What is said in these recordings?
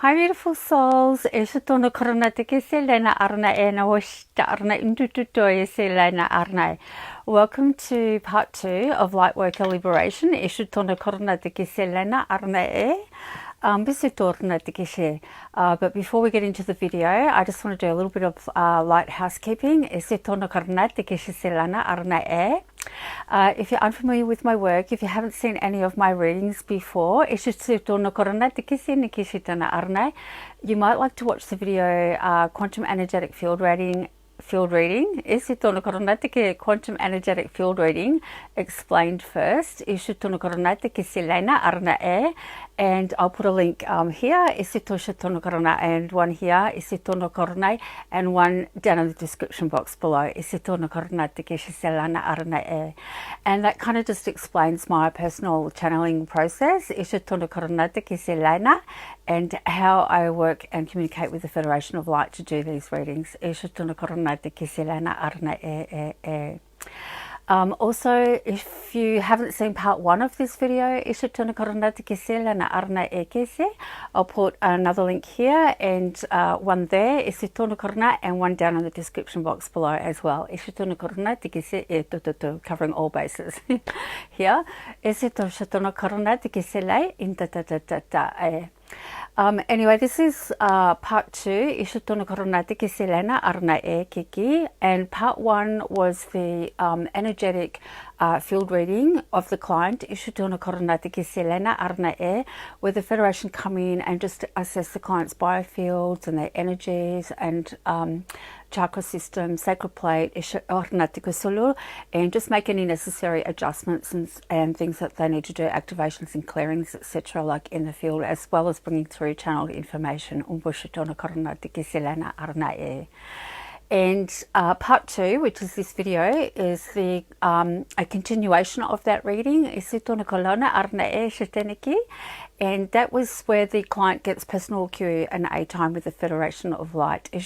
Hi beautiful souls, e tono korona te kese lena arna e na washta arna intututo e se lena arna. Welcome to part 2 of Lightworker Liberation. E tono korona te kese lena arna e. But before we get into the video, I just want to do a little bit of light housekeeping. If you're unfamiliar with my work, if you haven't seen any of my readings before, you might like to watch the video Quantum Energetic Field Reading. Quantum energetic field reading explained first. And I'll put a link here, and one here, and one down in the description box below. And that kind of just explains my personal channeling process, and how I work and communicate with the Federation of Light to do these readings. Also, if you haven't seen part 1 of this video, I'll put another link here and one there, and one down in the description box below as well. Covering all bases here. Anyway, this is part 2, and part 1 was the energetic field reading of the client, where the Federation come in and just assess the client's biofields and their energies and chakra system, sacred plate, and just make any necessary adjustments and things that they need to do, activations and clearings, etc., like in the field, as well as bringing through channeled information. And part 2, which is this video, is the a continuation of that reading. And that was where the client gets personal Q&A time with the Federation of Light. And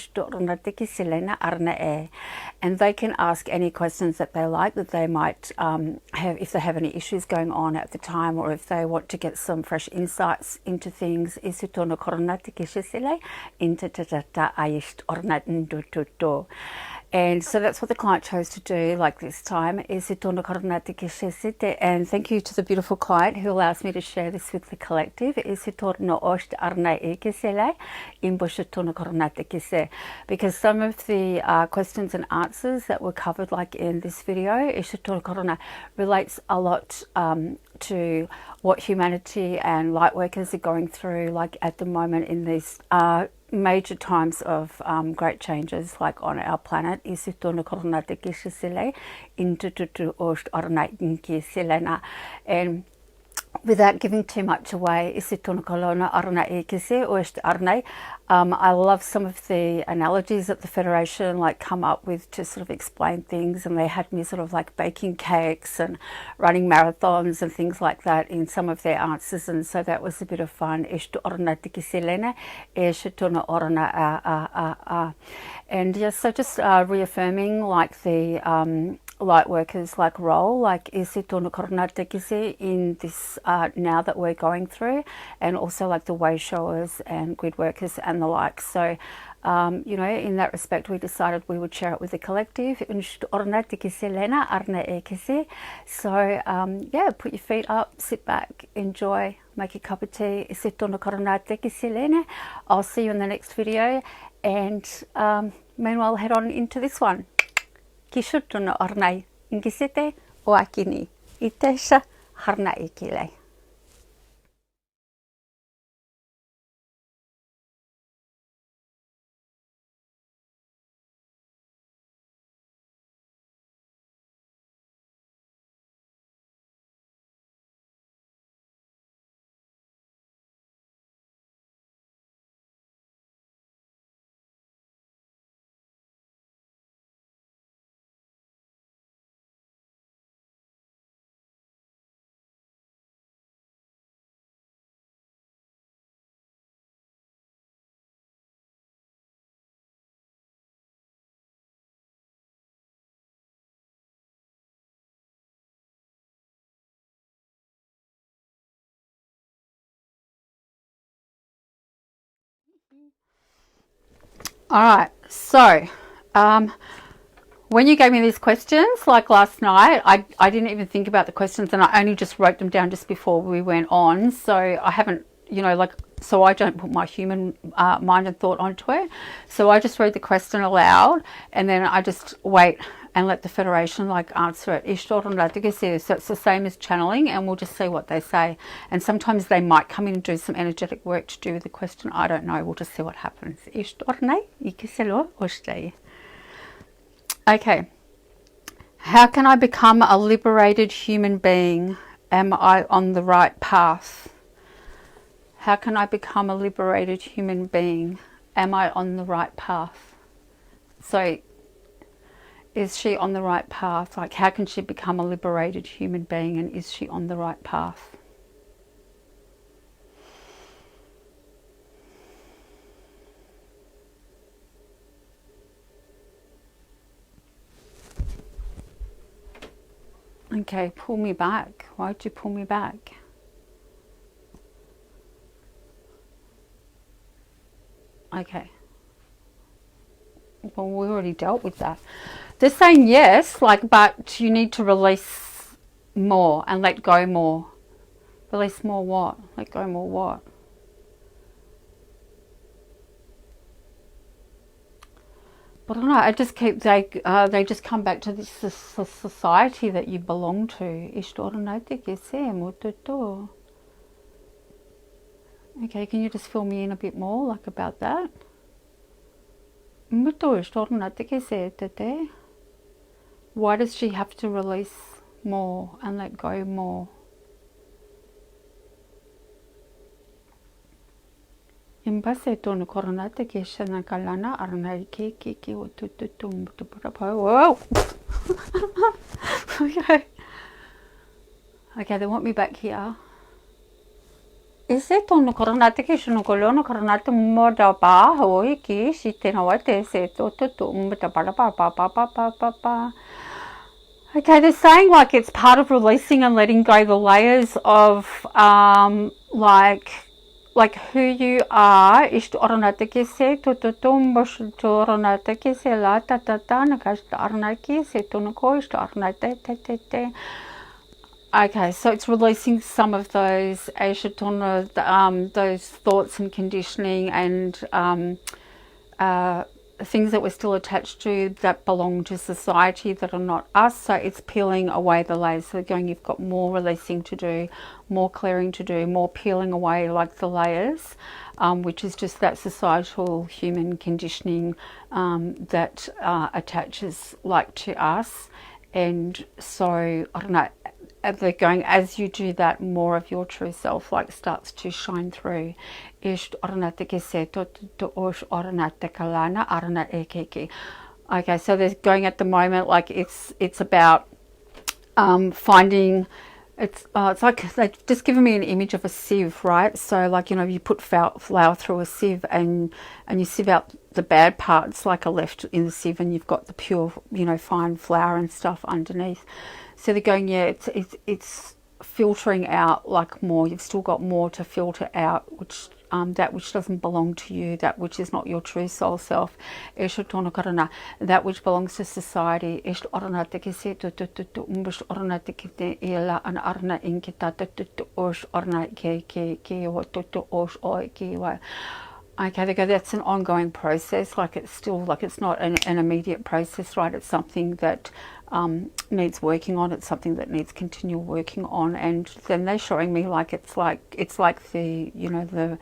they can ask any questions that they like, that they might have, if they have any issues going on at the time, or if they want to get some fresh insights into things. And so that's what the client chose to do, like this time. And thank you to the beautiful client who allows me to share this with the collective. Because some of the questions and answers that were covered, like in this video, relates a lot to what humanity and light workers are going through, like at the moment in these major times of great changes, like on our planet. And without giving too much away, I love some of the analogies that the Federation come up with to sort of explain things, and they had me sort of like baking cakes and running marathons and things like that in some of their answers, and so that was a bit of fun. And yes, so just reaffirming like the light workers role, like in this now that we're going through, and also like the way showers and grid workers and the like. So you know, in that respect, we decided we would share it with the collective. So yeah, put your feet up, sit back, enjoy, make a cup of tea. I'll see you in the next video, and meanwhile head on into this one. Kishutuno ornai ingisete o akini itesha harna ikile. All right, so when you gave me these questions, like last night, I didn't even think about the questions, and I only just wrote them down just before we went on. So I haven't, you know, like, so I don't put my human mind and thought onto it. So I just read the question aloud, and then I just wait and let the Federation like answer it. So it's the same as channeling, and we'll just see what they say. And sometimes they might come in and do some energetic work to do with the question. I don't know. We'll just see what happens. Okay. How can I become a liberated human being? Am I on the right path? How can I become a liberated human being? Am I on the right path? So, is she on the right path? Like, how can she become a liberated human being, and is she on the right path? Okay, pull me back. Why'd you pull me back? Okay. Well, we already dealt with that. They're saying yes, like, but you need to release more and let go more. Release more what? Let go more what? But I don't know. I just keep they just come back to this society that you belong to. Okay, can you just fill me in a bit more, like, about that? Why does she have to release more and let go more? Whoa! Okay. Okay, they want me back here. Ese tono coronate che sono colono coronate moda ba hoi ki si te no wate se to mta pa pa. Okay, they're saying like it's part of releasing and letting go the layers of like who you are. Isto oronate ke se to mbos to oronate ke se la ta na kas arnaki se to no ko isto oronate te. Okay, so it's releasing some of those those thoughts and conditioning and things that we're still attached to that belong to society that are not us. So it's peeling away the layers. So going, you've got more releasing to do, more clearing to do, more peeling away like the layers, which is just that societal human conditioning that attaches like to us. And so, I don't know, they're going, as you do that, more of your true self like starts to shine through. Okay, so they're going at the moment like it's about finding. It's like they've just given me an image of a sieve, right? So like, you know, you put flour through a sieve and you sieve out the bad parts like are left in the sieve, and you've got the pure, you know, fine flour and stuff underneath. So they're going, yeah, it's filtering out like more. You've still got more to filter out, which that which doesn't belong to you, that which is not your true soul self, that which belongs to society. Okay, they go, that's an ongoing process, like it's still, like it's not an immediate process, right? It's something that needs working on, it's something that needs continual working on. And then they're showing me like it's like the, you know,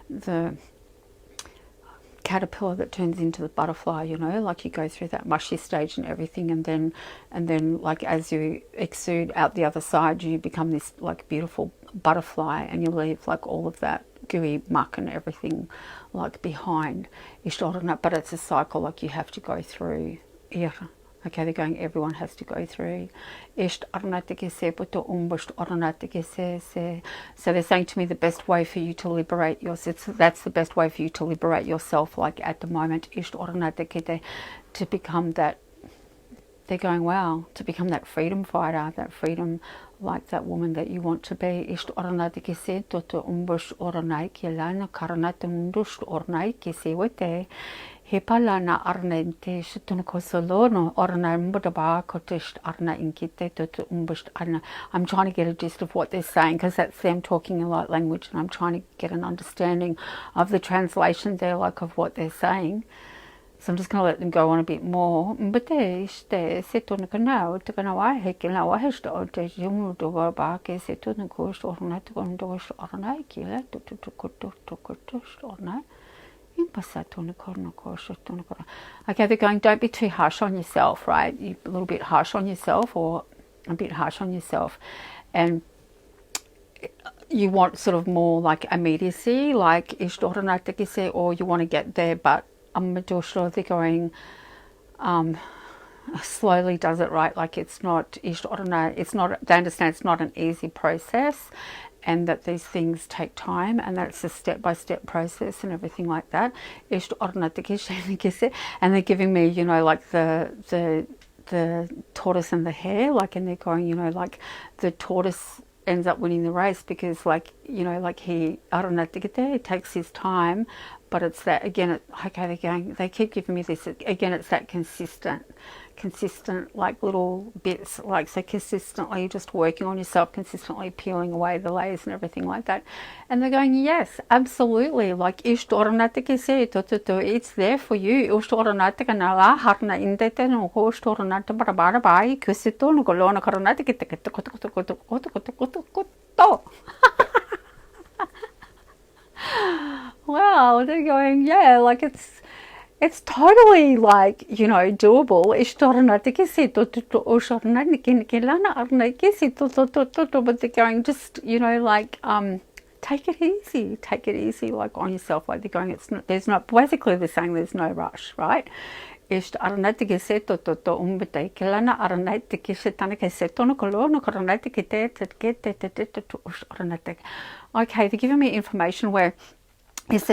the caterpillar that turns into the butterfly, you know, like you go through that mushy stage and everything, and then like as you exude out the other side, you become this like beautiful butterfly, and you leave like all of that gooey muck and everything like behind. But it's a cycle like you have to go through. Okay, they're going, everyone has to go through. So they're saying to me the best way for you to liberate yourself, that's the best way for you to liberate yourself like at the moment, to become that. They're going, wow, to become that freedom fighter, that freedom like that woman that you want to be. Isto oranai ki se toto umbus oranai ki lana karanata undus oranai ki se wete. He palana arnente shitun kosolono oranai mbudaba kotist arna inkite toto umbus arna. I'm trying to get a gist of what they're saying because that's them talking in light language, and I'm trying to get an understanding of the translation there, like of what they're saying. So I'm just going to let them go on a bit more. But they se tona kanao te kanawa he ki na wa hesta o te jumu do wa ba ke se tona ko sto na te kon do sto na ki la to sto na in passato na korno ko sto na ko. Okay, they're going, don't be too harsh on yourself, right? You're a little bit harsh on yourself, or a bit harsh on yourself, and you want sort of more like immediacy, like isto na te ki se, or you want to get there, but I'm sure they're going slowly does it, right? Like it's not, it's not, they understand it's not an easy process, and that these things take time, and that it's a step-by-step process and everything like that. And they're giving me, you know, like the tortoise and the hare, like, and they're going, you know, like the tortoise ends up winning the race because, like, you know, like he, I don't know, it takes his time, but it's that, again, okay, they're going, they keep giving me this, again, it's that consistent, like little bits, like, so consistently just working on yourself, consistently peeling away the layers and everything like that. And they're going, yes, absolutely, like, it's there for you. Wow, they're going, yeah, like it's totally, like, you know, doable. But they're going, just, you know, like, take it easy, like, on yourself. Like, they're going, it's not, there's not, basically they're saying there's no rush, right? Okay, they're giving me information where as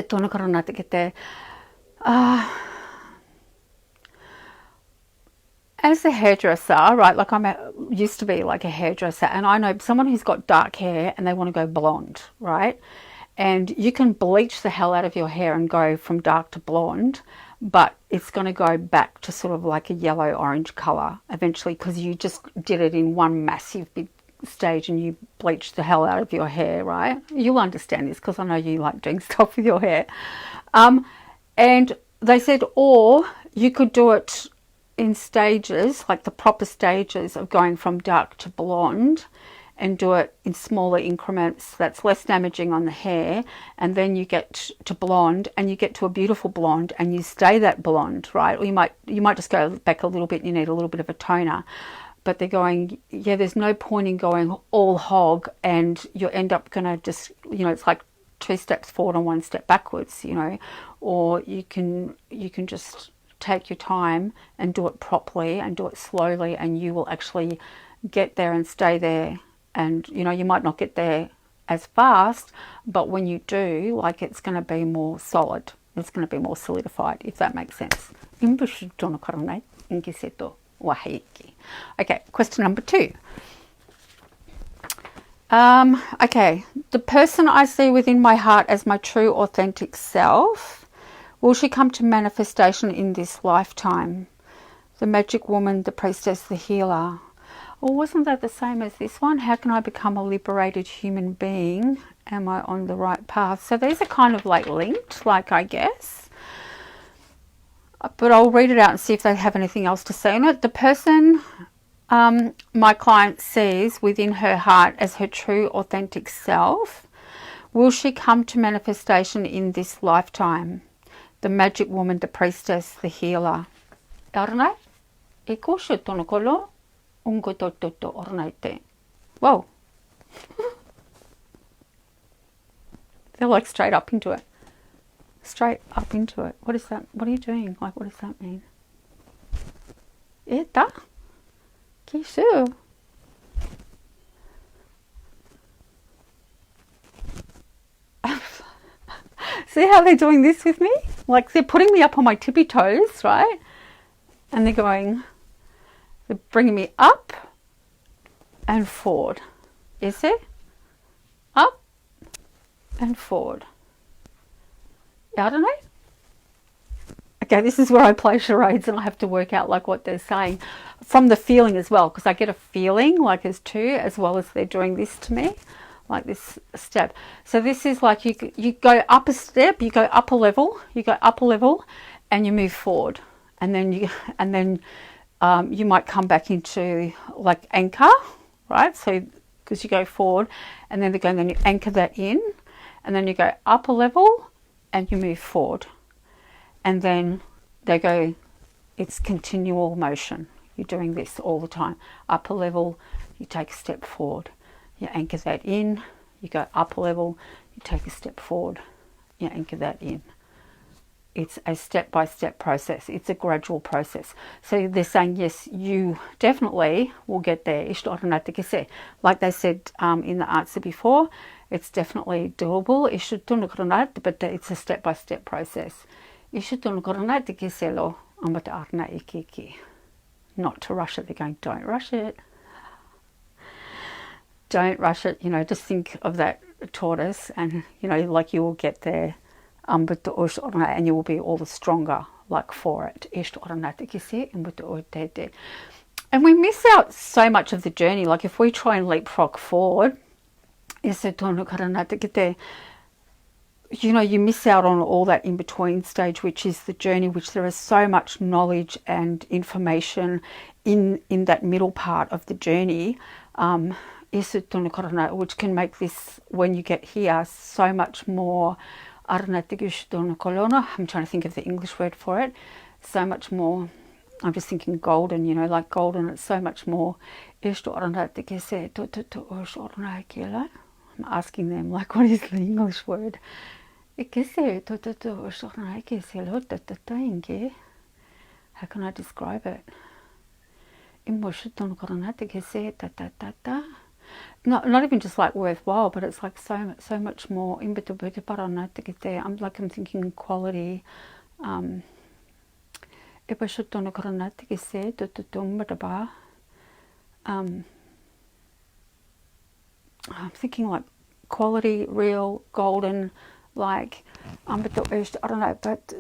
a hairdresser, right, like used to be like a hairdresser, and I know someone who's got dark hair and they want to go blonde, right? And you can bleach the hell out of your hair and go from dark to blonde, but it's going to go back to sort of like a yellow orange color eventually, because you just did it in one massive big stage and you bleached the hell out of your hair, right? You'll understand this because I know you like doing stuff with your hair. And they said, or you could do it in stages, like the proper stages of going from dark to blonde, and do it in smaller increments that's less damaging on the hair, and then you get to blonde and you get to a beautiful blonde and you stay that blonde, right? Or you might just go back a little bit, you need a little bit of a toner. But they're going, yeah, there's no point in going all hog and you end up going to just, you know, it's like 2 steps forward and 1 step backwards, you know. Or you can just take your time and do it properly and do it slowly, and you will actually get there and stay there. And, you know, you might not get there as fast, but when you do, like, it's going to be more solid. It's going to be more solidified, if that makes sense. Okay, question number 2. Okay, the person I see within my heart as my true authentic self, will she come to manifestation in this lifetime? The magic woman, the priestess, the healer. Well, wasn't that the same as this one? How can I become a liberated human being? Am I on the right path? So these are kind of like linked, like, I guess. But I'll read it out and see if they have anything else to say on it. The person my client sees within her heart as her true authentic self, will she come to manifestation in this lifetime? The magic woman, the priestess, the healer. Whoa. They're like straight up into it. Straight up into it. What is that? What are you doing? Like, what does that mean? Eta? Kisu. See how they're doing this with me? Like, they're putting me up on my tippy toes, right? And they're bringing me up and forward. Ese, up and forward. I don't know. Okay, this is where I play charades and I have to work out like what they're saying from the feeling as well, because I get a feeling like there's two as well as they're doing this to me, like this step. So this is like you go up a step, you go up a level, and you move forward, and then you might come back into like anchor, right? So because you go forward, and then then you anchor that in, and then you go up a level, and you move forward. And then they go, it's continual motion. You're doing this all the time. Up a level, you take a step forward. You anchor that in. You go up a level, you take a step forward. You anchor that in. It's a step-by-step process. It's a gradual process. So they're saying, yes, you definitely will get there. Like they said in the answer before, it's definitely doable. But it's a step-by-step process. Not to rush it. They're going, don't rush it. Don't rush it. Just think of that tortoise and, like you will get there. And you will be all the stronger like for it. And we miss out so much of the journey. Like if we try and leapfrog forward, you miss out on all that in between stage, which is the journey, which there is so much knowledge and information in that middle part of the journey, which can make this, when you get here, so much more. I'm trying to think of the English word for it. So much more. I'm just thinking golden, like golden. It's so much more. I'm asking them, like, what is the English word? How can I describe it? Not even just like worthwhile, but it's like so much more. I'm thinking quality. I'm thinking like quality, real, golden, like I don't know, but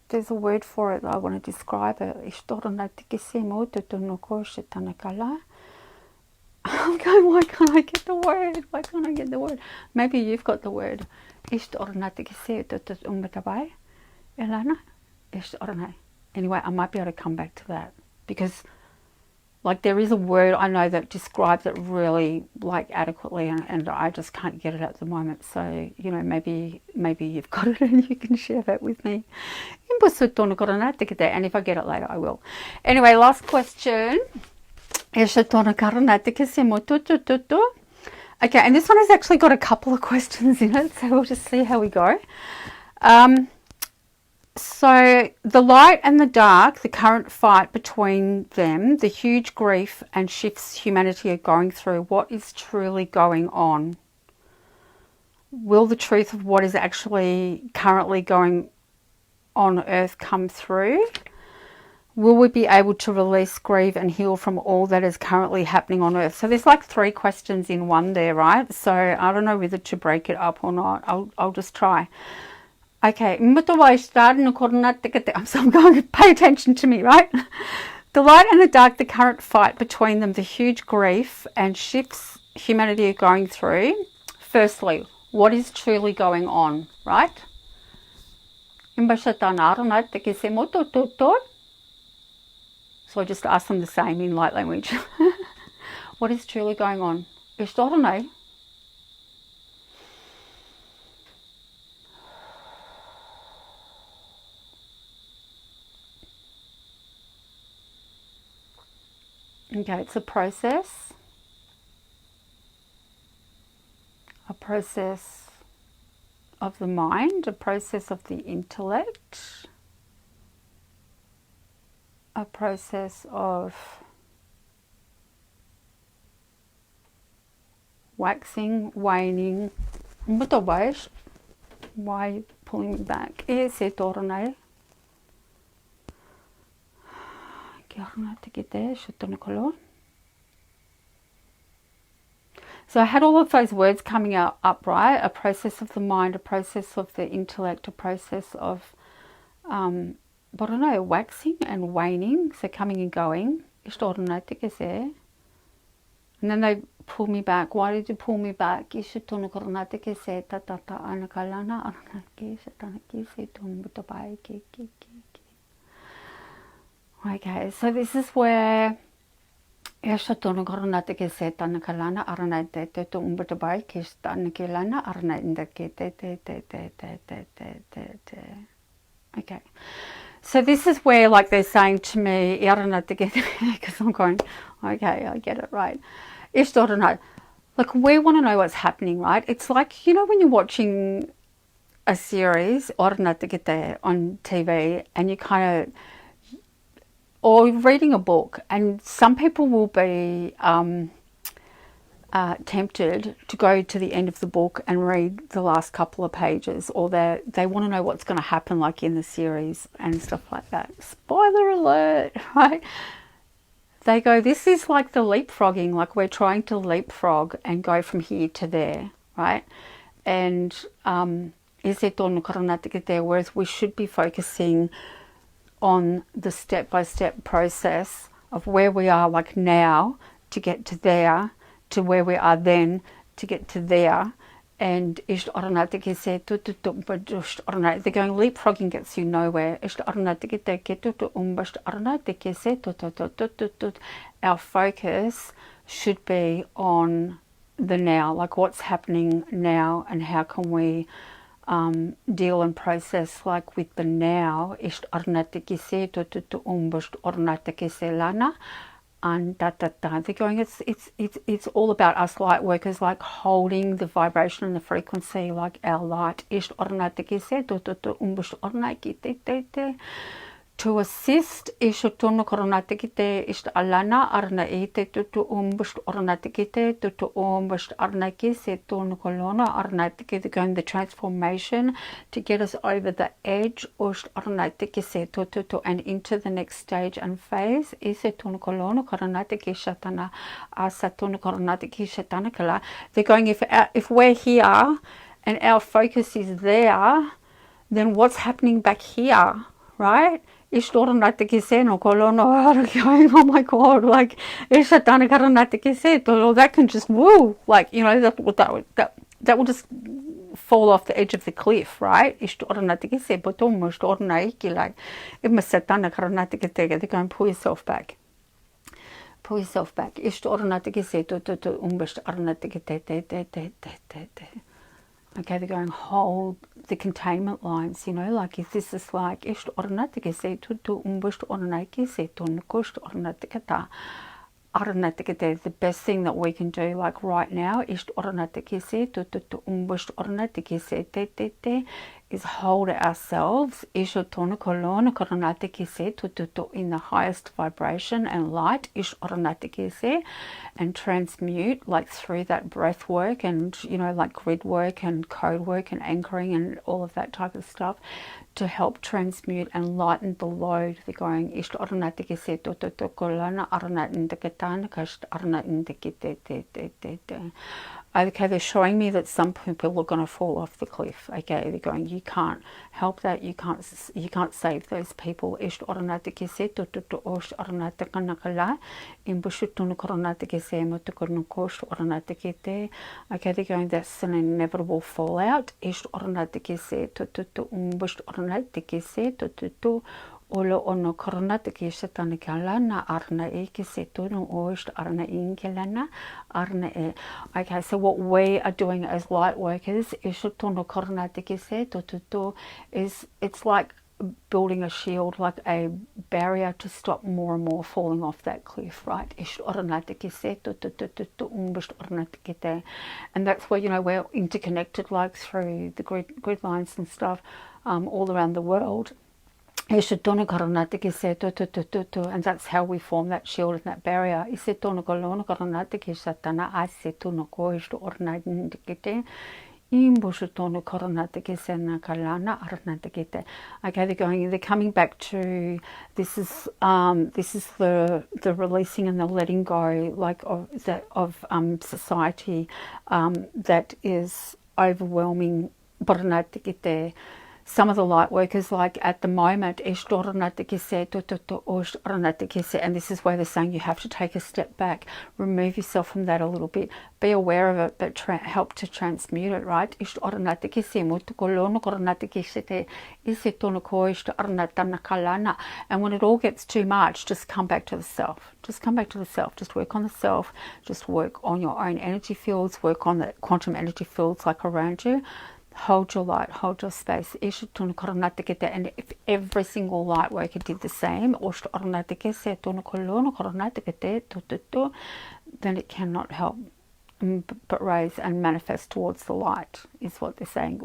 there's a word for it that I want to describe it. I'm going, why can't I get the word? Why can't I get the word? Maybe you've got the word. Anyway, I might be able to come back to that, because like there is a word I know that describes it really like adequately, and I just can't get it at the moment. So, maybe you've got it and you can share that with me. And if I get it later, I will. Anyway, last question. Okay, and this one has actually got a couple of questions in it, so we'll just see how we go. So the light and the dark, the current fight between them, the huge grief and shifts humanity are going through, what is truly going on? Will the truth of what is actually currently going on Earth come through? Will we be able to release, grieve and heal from all that is currently happening on Earth? So there's like 3 questions in one there, right? So I don't know whether to break it up or not. I'll just try. Okay, so I'm going to pay attention to me, right? The light and the dark, the current fight between them, the huge grief and shifts humanity are going through. Firstly, what is truly going on, right? So I just ask them the same in light language. What is truly going on? Okay, it's a process of the mind, a process of the intellect, a process of waxing, waning. Why are you pulling me back? So I had all of those words coming out upright, a process of the mind, a process of the intellect, a process of, but I don't know, waxing and waning, so coming and going. And then they pulled me back. Why did you pull me back? Okay, so this is where okay, so this is where, like, they're saying to me, because I'm going, okay, I get it, right. Like, we want to know what's happening, right? It's like, you know, when you're watching a series on TV and you kind of, or reading a book, and some people will be tempted to go to the end of the book and read the last couple of pages, or they want to know what's going to happen, like in the series and stuff like that. Spoiler alert, right? They go, this is like the leapfrogging, like we're trying to leapfrog and go from here to there, right? And whereas we should be focusing on the step-by-step process of where we are, like now, to get to there, to where we are then, to get to there. And they're going, leapfrogging gets you nowhere. Our focus should be on the now, like what's happening now, and how can we deal and process, like, with the now. And they're going, it's all about us light workers, like holding the vibration and the frequency, like our light. To assist they're going, the transformation to get us over the edge and into the next stage and phase. They're going, if we're here and our focus is there, then what's happening back here, right? Oh my God, like, that can just, woo, like, you know, that will just fall off the edge of the cliff, right? They're going, pull yourself back. Pull yourself back. Okay, they're going, hold the containment lines, you know, like if this is like, the best thing that we can do, like right now, is hold ourselves in the highest vibration and light, and transmute, like through that breath work and, you know, like grid work and code work and anchoring and all of that type of stuff, to help transmute and lighten the load. They're going, okay, they're showing me that some people are going to fall off the cliff. Okay, they're going, you can't help that, you can't save those people. Okay, they're going, that's an inevitable fallout. Okay, so what we are doing as light workers is it's like building a shield, like a barrier to stop more and more falling off that cliff, right? And that's where, you know, we're interconnected, like through the grid lines and stuff, all around the world. And that's how we form that shield and that barrier. Okay, they're coming back to this is the releasing and the letting go, like of society that is overwhelming. Some of the light workers, like at the moment, and this is where they're saying you have to take a step back, remove yourself from that a little bit, be aware of it, but help to transmute it, right? And when it all gets too much, just come back to the self. Just come back to the self. Just work on the self. Just work on your own energy fields. Work on the quantum energy fields like around you. Hold your light, hold your space. And if every single light worker did the same, then it cannot help but raise and manifest towards the light, is what they're saying.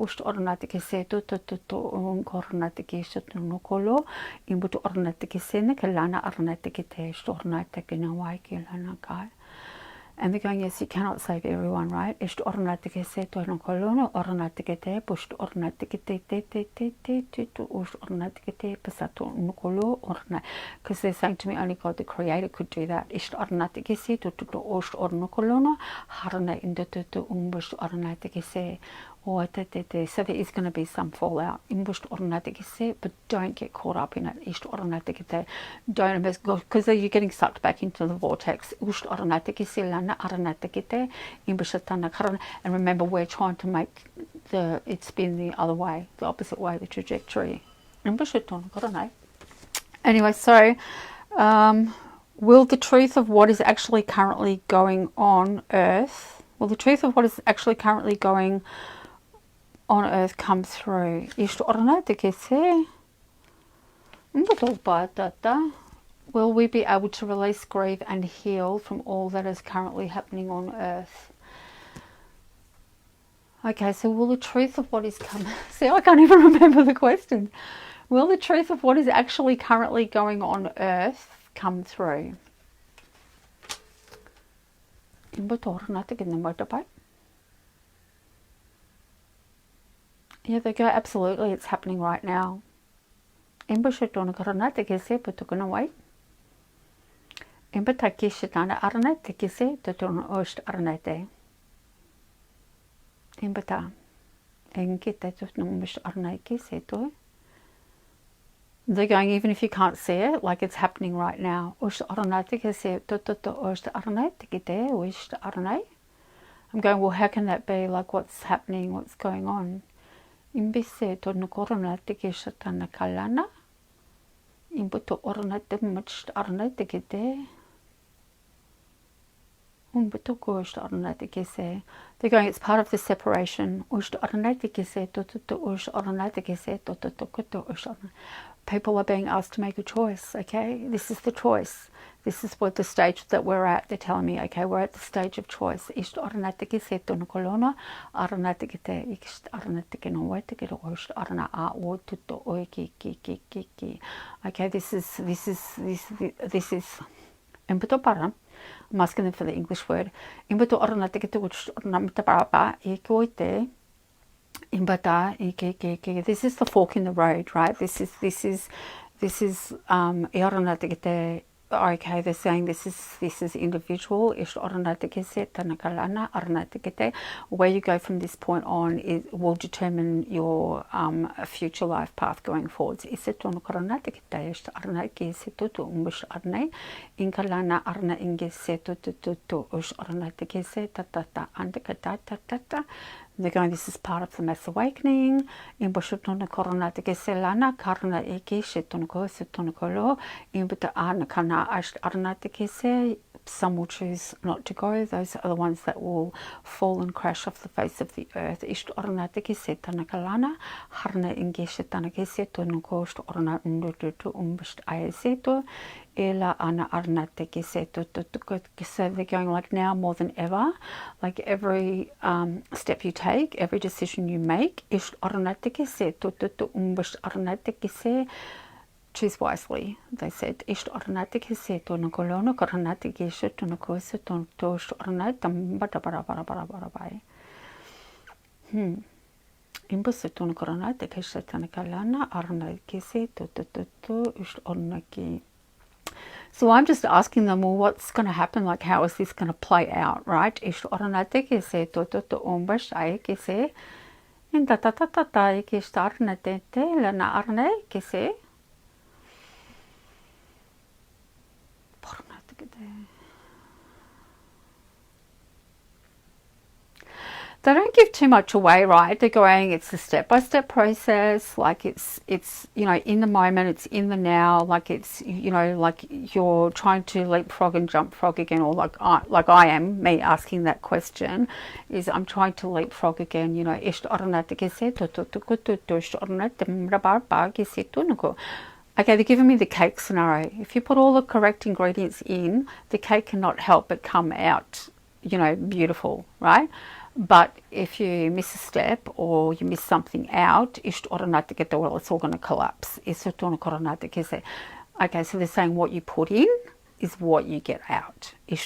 And they're going, yes, you cannot save everyone, right? Because they're saying to me, only God the Creator could do that. So there is going to be some fallout, but don't get caught up in it. Don't, because you're getting sucked back into the vortex. And remember, we're trying to make it spin the other way, the opposite way, the trajectory. Anyway, so will the truth of what is actually currently going on Earth, on Earth come through? Will we be able to release, grieve and heal from all that is currently happening on Earth? Okay, so will the truth of what is coming... See, I can't even remember the question. Will the truth of what is actually currently going on Earth come through? Yeah, they go, absolutely, it's happening right now. They're going, even if you can't see it, like it's happening right now. I'm going, well, how can that be? Like, what's happening? What's going on? They're going, it's part of the separation. People are being asked to make a choice, okay? This is the choice. This is what the stage that we're at. They're telling me, okay, we're at the stage of choice. Okay, this is I'm asking them for the English word. This is the fork in the road, right? This is okay, they're saying this is individual. Where you go from this point on will determine your future life path going forwards. They're going, this is part of the mass awakening. Some will choose not to go. Those are the ones that will fall and crash off the face of the earth. So they're going, like, now more than ever, like every step you take, every decision you make, choose wisely, they said. Imbusu tun korona te kesha tanakalana arna kisi tu ornaki. So I'm just asking them, well, what's going to happen? Like, how is this going to play out, right? Ish orna te kisi tu umbash ay kisi. Inda ta ikish arna te lana arna kisi. Porna te kite. They don't give too much away, right? They're going, it's a step-by-step process, like it's you know, in the moment, it's in the now, like it's, you know, like you're trying to leapfrog and jump frog again, or like I am, me asking that question, is I'm trying to leapfrog again, you know, okay, they're giving me the cake scenario. If you put all the correct ingredients in, the cake cannot help but come out, you know, beautiful, right? But if you miss a step or you miss something out, it's all going to collapse. Okay, so they're saying what you put in is what you get out. Okay,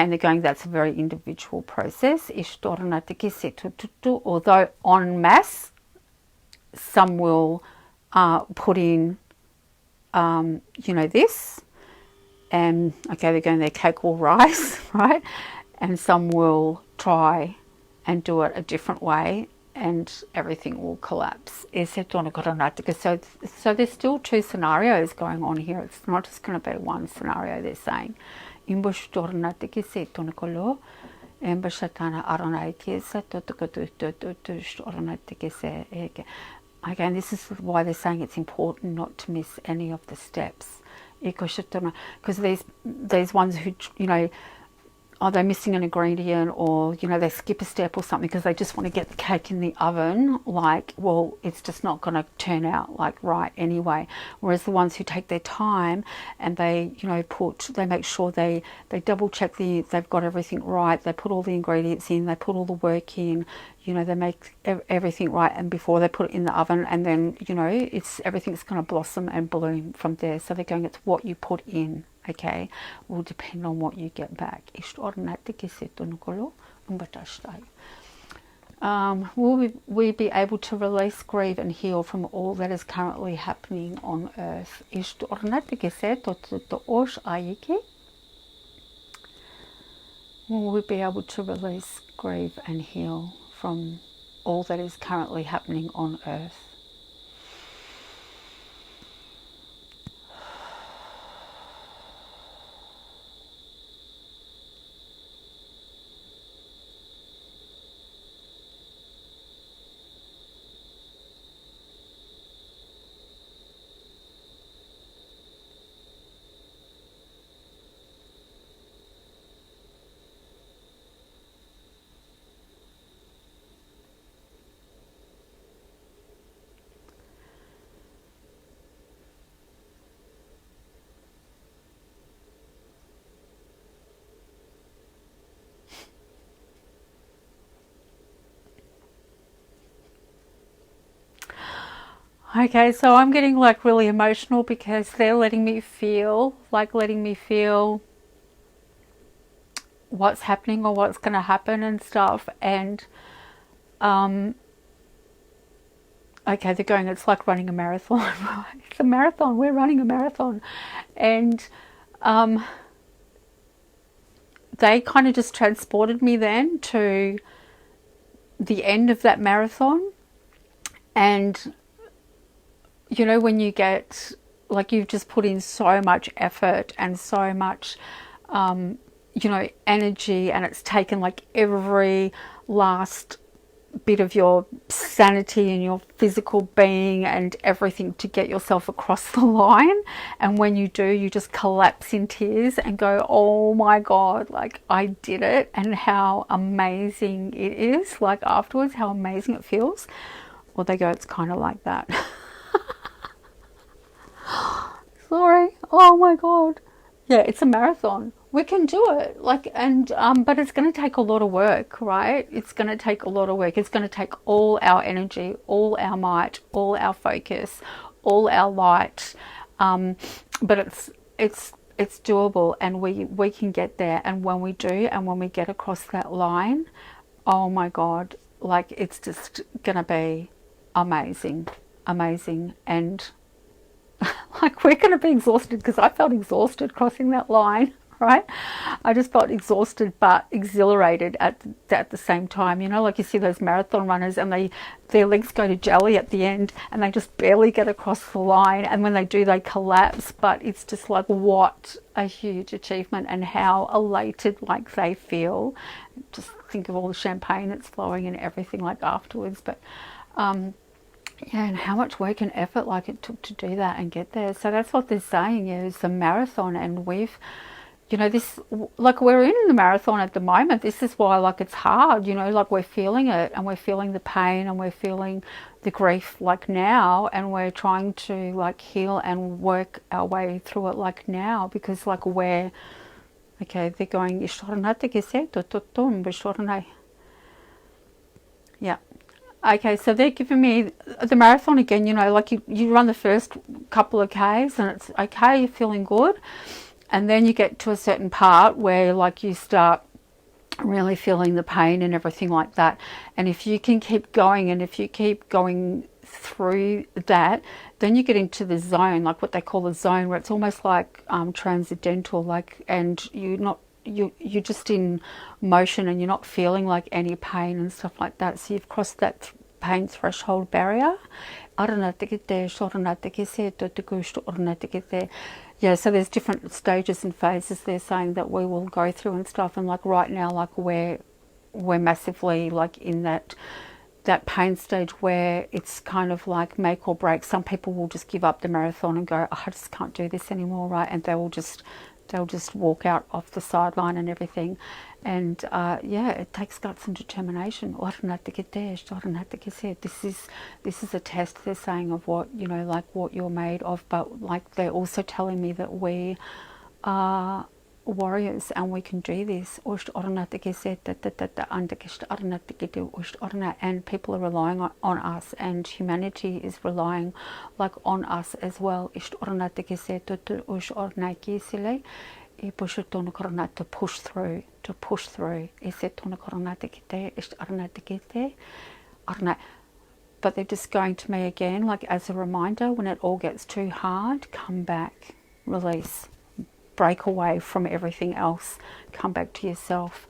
and they're going, that's a very individual process. Although en masse, some will put in, you know, this. And okay, they're going, their cake will rise, right? And some will try and do it a different way and everything will collapse. So there's still two scenarios going on here. It's not just going to be one scenario, they're saying. Again, this is why they're saying it's important not to miss any of the steps. Because these ones who, you know, are they missing an ingredient, or, you know, they skip a step or something because they just want to get the cake in the oven, like, well, it's just not going to turn out like right anyway. Whereas the ones who take their time and they, you know, they make sure they double check they've got everything right, they put all the ingredients in, they put all the work in, you know, they make everything right, and before they put it in the oven, and then, you know, everything's going to blossom and bloom from there. So they're going, it's what you put in, okay, will depend on what you get back. Will we be able to release, grieve and heal from all that is currently happening on earth? Will we be able to release, grieve and heal from all that is currently happening on earth? Okay, so I'm getting like really emotional because they're letting me feel what's happening or what's going to happen and stuff. And okay, they're going, it's like running a marathon, right? It's a marathon, we're running a marathon. And they kind of just transported me then to the end of that marathon. And you know, when you get, like, you've just put in so much effort and so much, you know, energy, and it's taken like every last bit of your sanity and your physical being and everything to get yourself across the line. And when you do, you just collapse in tears and go, oh my God, like I did it, and how amazing it is, like afterwards, how amazing it feels. Well, they go, it's kind of like that. Sorry. Oh my God. Yeah, it's a marathon. We can do it. Like, and but it's going to take a lot of work, right? It's going to take a lot of work. It's going to take all our energy, all our might, all our focus, all our light. But it's doable, and we can get there. And when we do, and when we get across that line, oh my God, like it's just gonna be amazing, amazing. And like we're going to be exhausted, because I felt exhausted crossing that line, right? I just felt exhausted but exhilarated at the same time. You know, like you see those marathon runners, and their legs go to jelly at the end, and they just barely get across the line, and when they do, they collapse. But it's just like, what a huge achievement, and how elated like they feel. Just think of all the champagne that's flowing and everything like afterwards. But yeah, and how much work and effort like it took to do that and get there. So that's what they're saying, is the marathon. And we've, you know, this, like we're in the marathon at the moment. This is why like it's hard, you know, like we're feeling it, and we're feeling the pain, and we're feeling the grief like now, and we're trying to like heal and work our way through it like now, because like we're, okay, they're going, yeah. Okay, so they're giving me the marathon again, you know, like you run the first couple of Ks and it's okay, you're feeling good. And then you get to a certain part where like you start really feeling the pain and everything like that. And if you can keep going, and if you keep going through that, then you get into the zone, like what they call the zone, where it's almost like transcendental, like, and you're just in motion, and you're not feeling like any pain and stuff like that. So you've crossed that pain threshold barrier. Yeah, so there's different stages and phases they're saying that we will go through and stuff. And like right now, like we're massively like in that pain stage where it's kind of like make or break. Some people will just give up the marathon and go, oh, I just can't do this anymore, right? And they'll just walk out off the sideline and everything. And yeah, it takes guts and determination. This is a test, they're saying, of what, you know, like what you're made of. But like they're also telling me that we are warriors and we can do this. And people are relying on us, and humanity is relying like on us as well. To push through, but they're just going to me again, like as a reminder, when it all gets too hard, come back, release, break away from everything else, come back to yourself,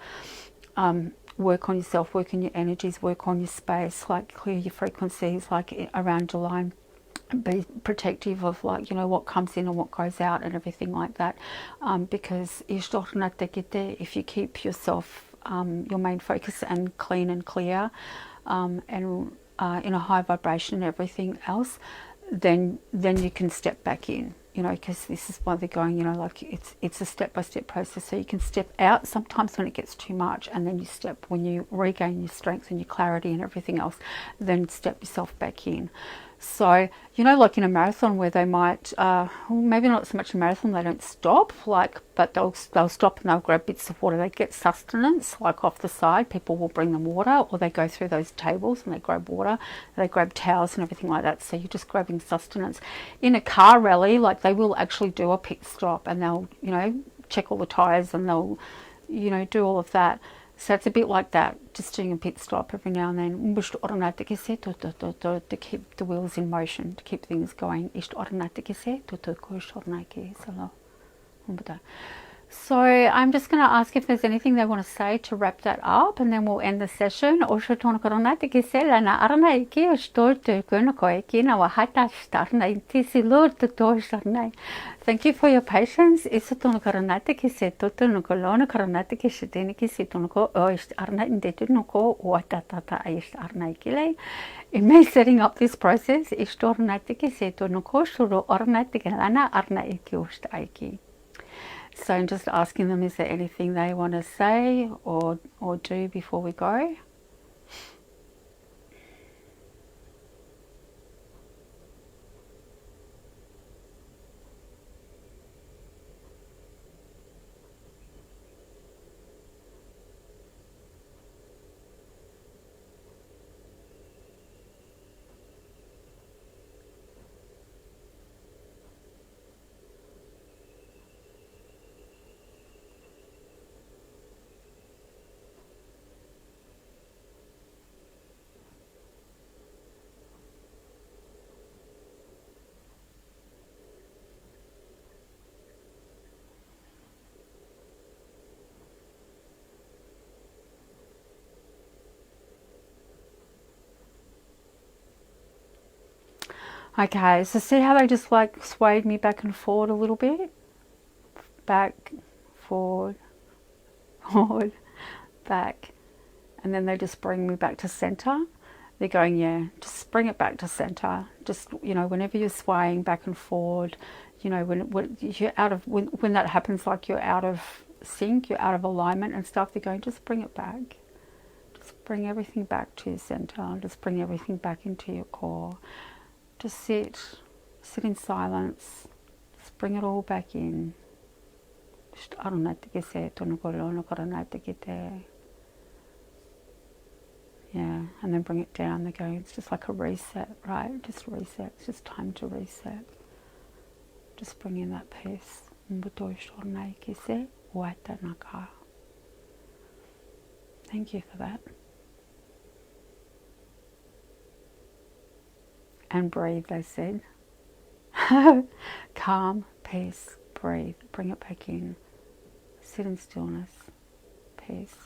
work on yourself, work on your energies, work on your space, like clear your frequencies, like around your line. Be protective of, like, you know, what comes in and what goes out and everything like that, because if you keep yourself, your main focus, and clean and clear, and in a high vibration and everything else, then you can step back in, you know, because this is why they're going, you know, like it's a step-by-step process. So you can step out sometimes when it gets too much, and then you step when you regain your strength and your clarity and everything else, then step yourself back in. So, you know, like in a marathon where they might, well, maybe not so much a marathon, they don't stop, like, but they'll stop and they'll grab bits of water. They get sustenance, like off the side. People will bring them water, or they go through those tables and they grab water. They grab towels and everything like that. So you're just grabbing sustenance. In a car rally, like they will actually do a pit stop, and they'll, you know, check all the tyres, and they'll, you know, do all of that. So it's a bit like that, just doing a pit stop every now and then, to keep the wheels in motion, to keep things going. So I'm just going to ask if there's anything they want to say to wrap that up, and then we'll end the session. Thank you for your patience. In me setting up this process, so I'm just asking them, is there anything they want to say or do before we go? Okay, so see how they just like swayed me back and forward a little bit? Back, forward, forward, back. And then they just bring me back to center. They're going, yeah, just bring it back to center. Just, you know, whenever you're swaying back and forward, you know, when you're out of, when that happens, like you're out of sync, you're out of alignment and stuff, they're going, just bring it back. Just bring everything back to your center. Just bring everything back into your core. Just sit in silence. Just bring it all back in. Yeah, and then bring it down. They go, it's just like a reset, right? Just reset. It's just time to reset. Just bring in that peace. Thank you for that. And breathe, they said. Calm, peace, breathe. Bring it back in. Sit in stillness, peace.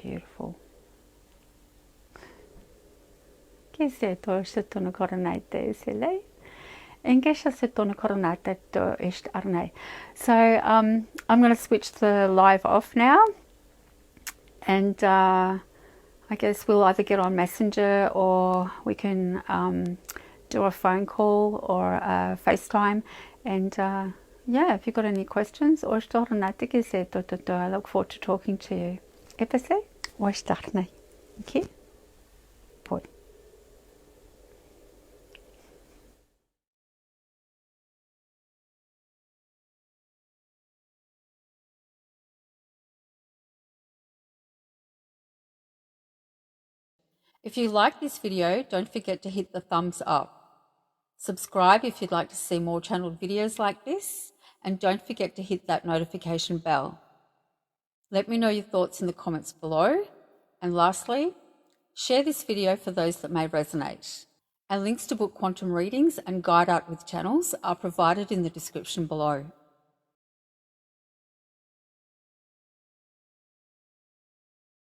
Beautiful. So I'm going to switch the live off now, and I guess we'll either get on Messenger or we can do a phone call or a FaceTime. And yeah, if you've got any questions, I look forward to talking to you. Okay. If you like this video, don't forget to hit the thumbs up. Subscribe if you'd like to see more channeled videos like this, and don't forget to hit that notification bell. Let me know your thoughts in the comments below. And lastly, share this video for those that may resonate. Our links to book quantum readings and guide art with channels are provided in the description below.